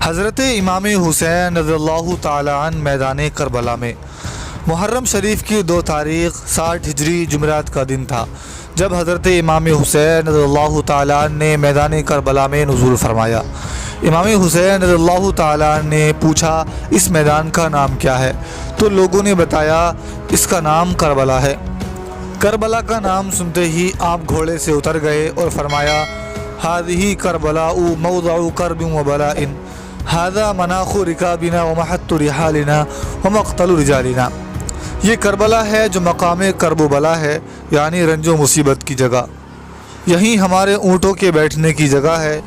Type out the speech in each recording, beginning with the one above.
حضرت امام حسین رضی اللہ تعالیٰ عنہ میدان کربلا میں محرم شریف کی 2 تاریخ 60 ہجری جمعرات کا دن تھا جب حضرت امام حسین رضی اللہ تعالیٰ عنہ نے میدان کربلا میں نزول فرمایا۔ امام حسین رضی اللہ تعالیٰ عنہ نے پوچھا اس میدان کا نام کیا ہے؟ تو لوگوں نے بتایا اس کا نام کربلا ہے۔ کربلا کا نام سنتے ہی آپ گھوڑے سے اتر گئے اور فرمایا ہذہ کربلاء موضع کرب و بلاء ھذا مناخ رکابنا ومحط رحالنا ومقتل رجالنا۔ یہ کربلا ہے جو مقام کرب و بلا ہے، یعنی رنج و مصیبت کی جگہ۔ یہیں ہمارے اونٹوں کے بیٹھنے کی جگہ ہے،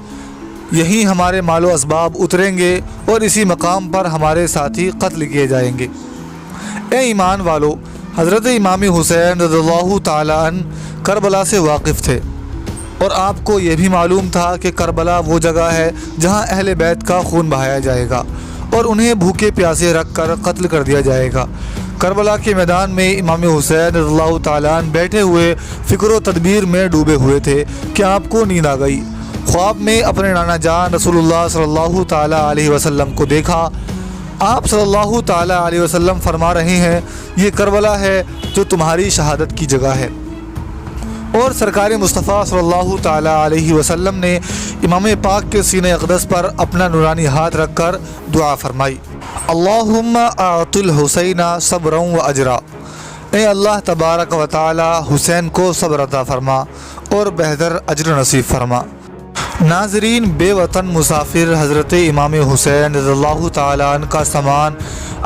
یہیں ہمارے مال و اسباب اتریں گے اور اسی مقام پر ہمارے ساتھی قتل کیے جائیں گے۔ اے ایمان والو، حضرت امام حسین رضی اللہ تعالیٰ عنہ کربلا سے واقف تھے اور آپ کو یہ بھی معلوم تھا کہ کربلا وہ جگہ ہے جہاں اہل بیت کا خون بہایا جائے گا اور انہیں بھوکے پیاسے رکھ کر قتل کر دیا جائے گا۔ کربلا کے میدان میں امام حسین رضی اللہ تعالیٰ عنہ بیٹھے ہوئے فکر و تدبیر میں ڈوبے ہوئے تھے کہ آپ کو نیند آ گئی۔ خواب میں اپنے نانا جان رسول اللہ صلی اللہ تعالیٰ علیہ وسلم کو دیکھا۔ آپ صلی اللہ تعالیٰ علیہ وسلم فرما رہے ہیں یہ کربلا ہے جو تمہاری شہادت کی جگہ ہے۔ اور سرکار مصطفیٰ صلی اللہ تعالیٰ علیہ وسلم نے امام پاک کے سینہ اقدس پر اپنا نورانی ہاتھ رکھ کر دعا فرمائی، اللہم اعط الحسین صبرا و اجرا۔ اے اللہ تبارک و تعالی حسین کو صبر عطا فرما اور بہتر اجر نصیب فرما۔ ناظرین، بے وطن مسافر حضرت امام حسین رضی اللہ تعالیٰ عنہ کا سامان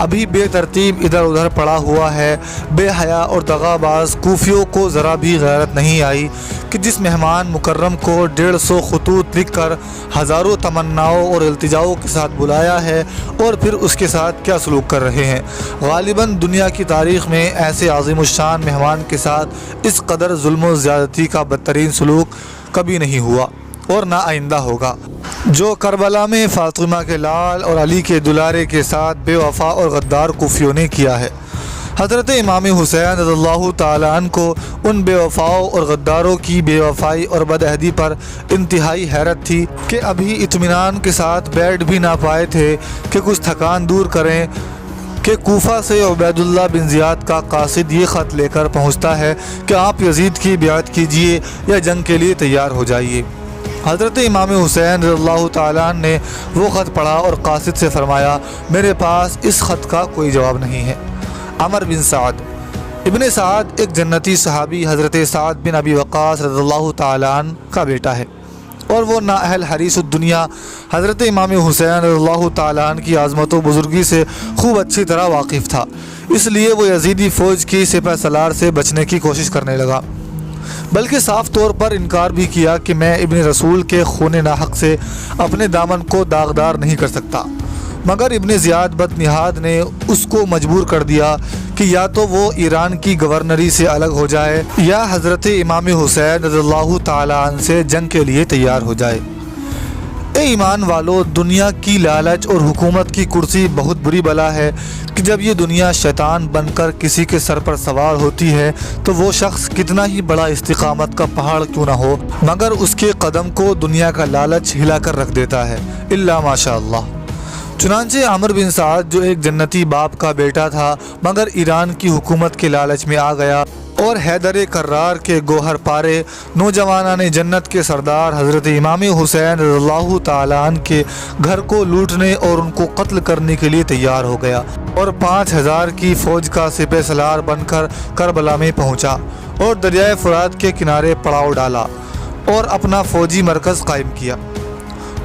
ابھی بے ترتیب ادھر ادھر پڑا ہوا ہے۔ بے حیا اور دغا باز کوفیوں کو ذرا بھی غیرت نہیں آئی کہ جس مہمان مکرم کو 150 خطوط لکھ کر ہزاروں تمناؤں اور التجاؤں کے ساتھ بلایا ہے اور پھر اس کے ساتھ کیا سلوک کر رہے ہیں۔ غالباً دنیا کی تاریخ میں ایسے عظیم الشان مہمان کے ساتھ اس قدر ظلم و زیادتی کا بدترین سلوک کبھی نہیں ہوا اور نہ آئندہ ہوگا جو کربلا میں فاطمہ کے لال اور علی کے دلارے کے ساتھ بے وفا اور غدار کوفیوں نے کیا ہے۔ حضرت امام حسین رضی اللہ تعالیٰ عنہ کو ان بے وفاؤں اور غداروں کی بے وفائی اور بدعہدی پر انتہائی حیرت تھی کہ ابھی اطمینان کے ساتھ بیٹھ بھی نہ پائے تھے کہ کچھ تھکان دور کریں کہ کوفہ سے عبید اللہ بن زیاد کا قاصد یہ خط لے کر پہنچتا ہے کہ آپ یزید کی بیعت کیجیے یا جنگ کے لیے تیار ہو جائیے۔ حضرت امام حسین رضی اللہ تعالیٰ عنہ نے وہ خط پڑھا اور قاصد سے فرمایا میرے پاس اس خط کا کوئی جواب نہیں ہے۔ عمر بن سعد ابن سعد ایک جنتی صحابی حضرت سعد بن ابی وقاص رضی اللہ تعالیٰ عنہ کا بیٹا ہے اور وہ نااہل حریص الدنیا حضرت امام حسین رضی اللہ تعالیٰ عنہ کی عظمت و بزرگی سے خوب اچھی طرح واقف تھا، اس لیے وہ یزیدی فوج کی سپہ سالار سے بچنے کی کوشش کرنے لگا، بلکہ صاف طور پر انکار بھی کیا کہ میں ابن رسول کے خون ناحق سے اپنے دامن کو داغدار نہیں کر سکتا، مگر ابن زیاد بدنہاد نے اس کو مجبور کر دیا کہ یا تو وہ ایران کی گورنری سے الگ ہو جائے یا حضرت امام حسین رضی اللہ تعالیٰ عنہ سے جنگ کے لیے تیار ہو جائے۔ اے ایمان والو، دنیا کی لالچ اور حکومت کی کرسی بہت بری بلا ہے کہ جب یہ دنیا شیطان بن کر کسی کے سر پر سوار ہوتی ہے تو وہ شخص کتنا ہی بڑا استقامت کا پہاڑ کیوں نہ ہو مگر اس کے قدم کو دنیا کا لالچ ہلا کر رکھ دیتا ہے، الا ماشاء اللہ۔ چنانچہ عمر بن سعد جو ایک جنتی باپ کا بیٹا تھا مگر ایران کی حکومت کے لالچ میں آ گیا اور حیدر کرار کے گوہر پارے نوجوانان جنت کے سردار حضرت امام حسین رضی اللہ تعالیٰ عنہ کے گھر کو لوٹنے اور ان کو قتل کرنے کے لیے تیار ہو گیا اور 5000 کی فوج کا سپہ سالار بن کر کربلا میں پہنچا اور دریائے فرات کے کنارے پڑاؤ ڈالا اور اپنا فوجی مرکز قائم کیا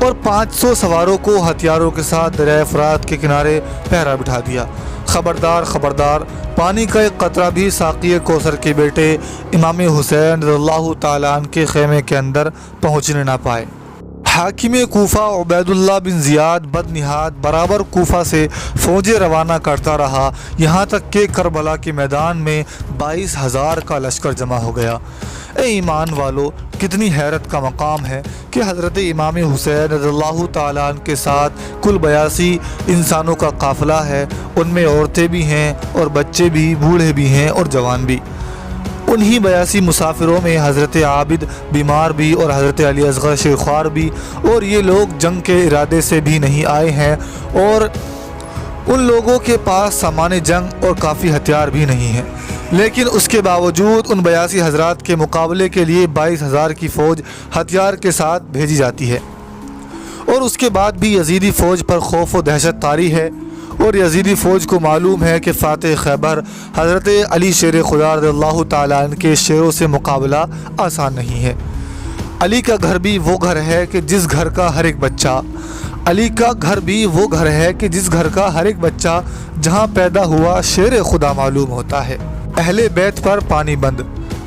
اور 500 سواروں کو ہتھیاروں کے ساتھ دریائے فرات کے کنارے پہرا بٹھا دیا۔ خبردار خبردار، پانی کا ایک قطرہ بھی ساقی کوثر کے بیٹے امام حسین رضی اللہ تعالیٰ عنہ کے خیمے کے اندر پہنچنے نہ پائے۔ حاکم کوفہ عبید اللہ بن زیاد بدنہاد برابر کوفہ سے فوجیں روانہ کرتا رہا یہاں تک کہ کربلا کے میدان میں 22,000 کا لشکر جمع ہو گیا۔ اے ایمان والو، کتنی حیرت کا مقام ہے کہ حضرت امام حسین رضی اللہ تعالیٰ عنہ کے ساتھ کل 82 انسانوں کا قافلہ ہے، ان میں عورتیں بھی ہیں اور بچے بھی، بوڑھے بھی ہیں اور جوان بھی۔ انہی 82 مسافروں میں حضرت عابد بیمار بھی اور حضرت علی اصغر شیخوار بھی، اور یہ لوگ جنگ کے ارادے سے بھی نہیں آئے ہیں، اور ان لوگوں کے پاس سامان جنگ اور کافی ہتھیار بھی نہیں ہیں، لیکن اس کے باوجود ان 82 حضرات کے مقابلے کے لیے 22,000 کی فوج ہتھیار کے ساتھ بھیجی جاتی ہے، اور اس کے بعد بھی یزیدی فوج پر خوف و دہشت طاری ہے، اور یزیدی فوج کو معلوم ہے کہ فاتح خیبر حضرت علی شیر خدا رضی اللہ تعالیٰ عنہ کے شیروں سے مقابلہ آسان نہیں ہے۔ علی کا گھر بھی وہ گھر ہے کہ جس گھر کا ہر ایک بچہ جہاں پیدا ہوا شیر خدا معلوم ہوتا ہے۔ اہل بیت پر پانی بند۔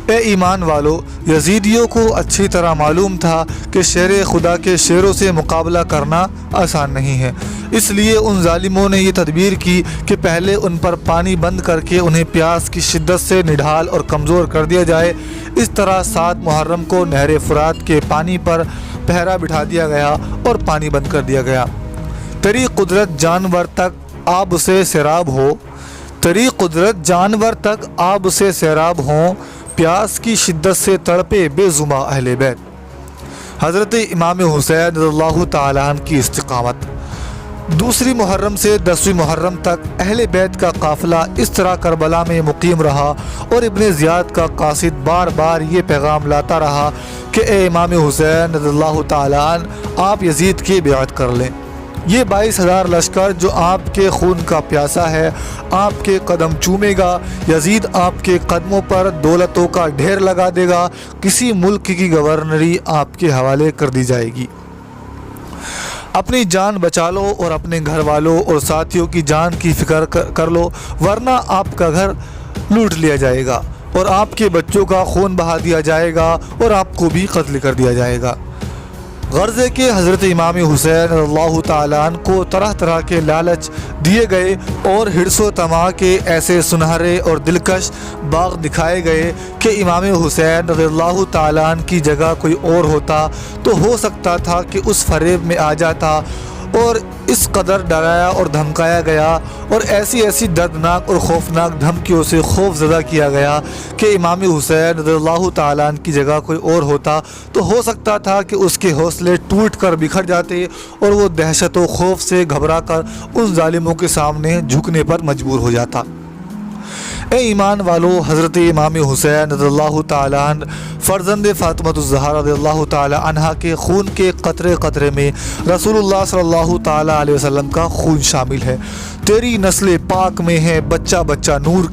اے ایمان والو، یزیدیوں کو اچھی طرح معلوم تھا کہ شیر خدا کے شیروں سے مقابلہ کرنا آسان نہیں ہے، اس لیے ان ظالموں نے یہ تدبیر کی کہ پہلے ان پر پانی بند کر کے انہیں پیاس کی شدت سے نڈھال اور کمزور کر دیا جائے۔ اس طرح 7 محرم کو نہر فرات کے پانی پر پہرا بٹھا دیا گیا اور پانی بند کر دیا گیا۔ تیری قدرت جانور تک آب سے سیراب ہوں، پیاس کی شدت سے تڑپے بے زباں اہل بیت۔ حضرت امام حسین رضی اللہ تعالیٰ عنہ کی استقامت۔ 2 محرم سے 10 محرم تک اہل بیت کا قافلہ اس طرح کربلا میں مقیم رہا، اور ابن زیاد کا قاصد بار بار یہ پیغام لاتا رہا کہ اے امام حسین رضی اللہ تعالیٰ عنہ، آپ یزید کی بیعت کر لیں۔ یہ 22,000 لشکر جو آپ کے خون کا پیاسا ہے، آپ کے قدم چومے گا، یزید آپ کے قدموں پر دولتوں کا ڈھیر لگا دے گا، کسی ملک کی گورنری آپ کے حوالے کر دی جائے گی۔ اپنی جان بچا لو اور اپنے گھر والوں اور ساتھیوں کی جان کی فکر کر لو، ورنہ آپ کا گھر لوٹ لیا جائے گا، اور آپ کے بچوں کا خون بہا دیا جائے گا، اور آپ کو بھی قتل کر دیا جائے گا۔ غرض کہ حضرت امام حسین رضی اللہ تعالیٰ عنہ کو طرح طرح کے لالچ دیے گئے، اور حرص و طمع کے ایسے سنہرے اور دلکش باغ دکھائے گئے کہ امام حسین رضی اللہ تعالیٰ عنہ کی جگہ کوئی اور ہوتا تو ہو سکتا تھا کہ اس فریب میں آ جاتا، اور اس قدر ڈرایا اور دھمکایا گیا، اور ایسی دردناک اور خوفناک دھمکیوں سے خوف زدہ کیا گیا کہ امام حسین رضی اللہ تعالیٰ عنہ کی جگہ کوئی اور ہوتا تو ہو سکتا تھا کہ اس کے حوصلے ٹوٹ کر بکھر جاتے، اور وہ دہشت و خوف سے گھبرا کر ان ظالموں کے سامنے جھکنے پر مجبور ہو جاتا۔ اے ایمان والو، حضرت امام حسین رضی اللہ تعالیٰ عنہ فرزند فاطمہ الزہرا رضی اللہ تعالیٰ عنہ کے خون کے قطرے قطرے میں رسول اللہ صلی اللہ تعالیٰ علیہ وسلم کا خون شامل ہے۔ تیری نسل پاک میں ہے بچہ بچہ نور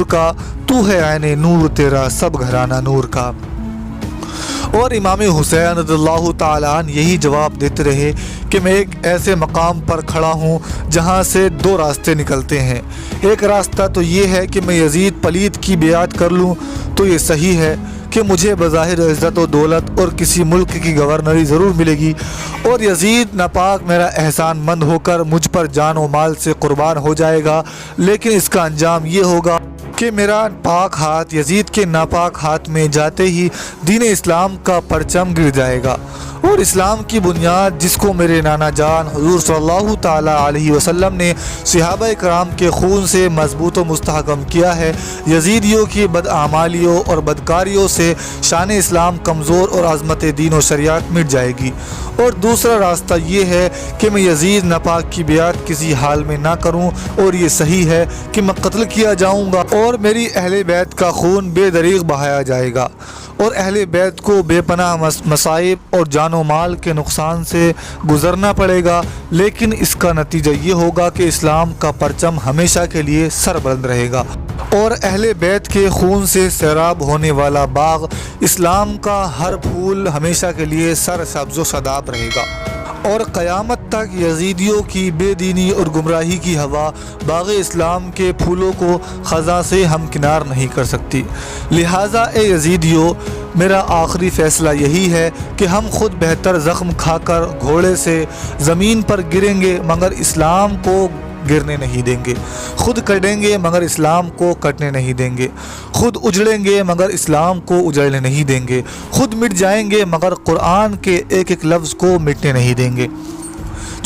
کا، تو ہے عین نور تیرا سب گھرانہ نور کا۔ اور امام حسین رضی اللہ تعالیٰ عنہ یہی جواب دیتے رہے کہ میں ایک ایسے مقام پر کھڑا ہوں جہاں سے 2 راستے نکلتے ہیں۔ ایک راستہ تو یہ ہے کہ میں یزید پلید کی بیعت کر لوں تو یہ صحیح ہے کہ مجھے بظاہر عزت و دولت اور کسی ملک کی گورنری ضرور ملے گی، اور یزید ناپاک میرا احسان مند ہو کر مجھ پر جان و مال سے قربان ہو جائے گا، لیکن اس کا انجام یہ ہوگا کہ میرا پاک ہاتھ یزید کے ناپاک ہاتھ میں جاتے ہی دین اسلام کا پرچم گر جائے گا، اور اسلام کی بنیاد جس کو میرے نانا جان حضور صلی اللہ تعالیٰ علیہ وسلم نے صحابہ کرام کے خون سے مضبوط و مستحکم کیا ہے، یزیدیوں کی بدعمالیوں اور بدکاریوں سے شان اسلام کمزور اور عظمت دین و شریعت مٹ جائے گی۔ اور دوسرا راستہ یہ ہے کہ میں یزید ناپاک کی بیعت کسی حال میں نہ کروں، اور یہ صحیح ہے کہ میں قتل کیا جاؤں گا اور میری اہل بیت کا خون بے دریغ بہایا جائے گا، اور اہل بیت کو بے پناہ مصائب اور جان و مال کے نقصان سے گزرنا پڑے گا، لیکن اس کا نتیجہ یہ ہوگا کہ اسلام کا پرچم ہمیشہ کے لیے سربلند رہے گا، اور اہل بیت کے خون سے سیراب ہونے والا باغ اسلام کا ہر پھول ہمیشہ کے لیے سر سبز و شاداب رہے گا، اور قیامت تک یزیدیوں کی بے دینی اور گمراہی کی ہوا باغ اسلام کے پھولوں کو خزاں سے ہمکنار نہیں کر سکتی۔ لہٰذا اے یزیدیوں، میرا آخری فیصلہ یہی ہے کہ ہم خود بہتر زخم کھا کر گھوڑے سے زمین پر گریں گے مگر اسلام کو گرنے نہیں دیں گے، خود کٹیں گے مگر اسلام کو کٹنے نہیں دیں گے، خود اجڑیں گے مگر اسلام کو اجڑنے نہیں دیں گے، خود مٹ جائیں گے مگر قرآن کے ایک ایک لفظ کو مٹنے نہیں دیں گے۔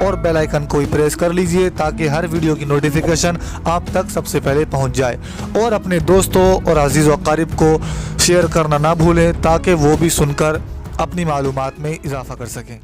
اور بیل آئیکن کو پریس کر لیجئے تاکہ ہر ویڈیو کی نوٹیفیکیشن آپ تک سب سے پہلے پہنچ جائے، اور اپنے دوستوں اور عزیز و اقارب کو شیئر کرنا نہ بھولیں تاکہ وہ بھی سن کر اپنی معلومات میں اضافہ کر سکیں۔